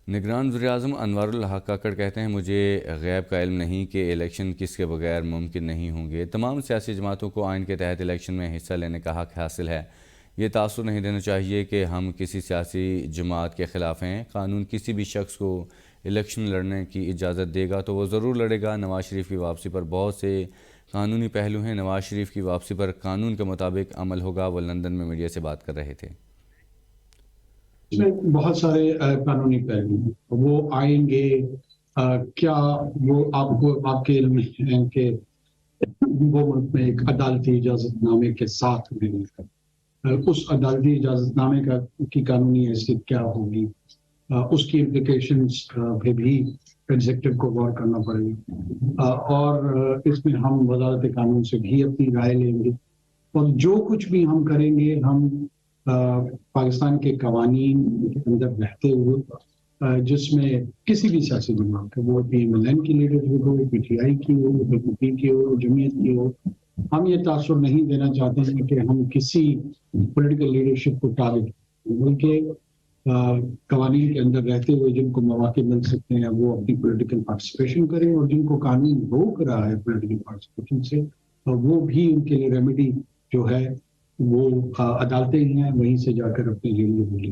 نگران وزیراعظم انوار الحق کاکڑ کہتے ہیں مجھے غیب کا علم نہیں کہ الیکشن کس کے بغیر ممکن نہیں ہوں گے۔ تمام سیاسی جماعتوں کو آئین کے تحت الیکشن میں حصہ لینے کا حق حاصل ہے۔ یہ تاثر نہیں دینا چاہیے کہ ہم کسی سیاسی جماعت کے خلاف ہیں۔ قانون کسی بھی شخص کو الیکشن لڑنے کی اجازت دے گا تو وہ ضرور لڑے گا۔ نواز شریف کی واپسی پر بہت سے قانونی پہلو ہیں۔ نواز شریف کی واپسی پر قانون کے مطابق عمل ہوگا۔ وہ لندن میں میڈیا سے بات کر رہے تھے۔ اس میں بہت سارے قانونی پہلو ہیں، وہ آئیں گے۔ کیا وہ آپ کے علم میں ہے کہ وہ ملک میں ایک عدالتی اجازت نامے کے ساتھ ملے گا؟ اس عدالتی اجازت نامے کی قانونی حیثیت کیا ہوگی؟ اس کی امپلیکیشنز پہ بھی ایگزیکٹو کو غور کرنا پڑے گا، اور اس میں ہم وزارت قانون سے بھی اپنی رائے لیں گے، اور جو کچھ بھی ہم کریں گے ہم پاکستان کے قوانین کے اندر رہتے ہوئے، جس میں کسی بھی سیاسی جماعت ہے، وہ پی ایم ایل این کی leadership who, P T I کی ہو، پی پی پی کی ہو، جمعیت کی ہو، ہم یہ تاثر نہیں دینا چاہتے ہیں کہ ہم کسی پولیٹیکل لیڈرشپ کو ٹارگٹ کریں، بلکہ قوانین کے اندر رہتے ہوئے جن کو مواقع مل سکتے ہیں وہ اپنی پولیٹیکل پارٹیسپیشن کریں، اور جن کو قانون روک رہا ہے پولیٹیکل پارٹیسپیشن سے، وہ بھی ان کے لیے ریمیڈی جو ہے وہ عدالتیں ہیں، وہیں سے جا کر اپنے لیے بولیں۔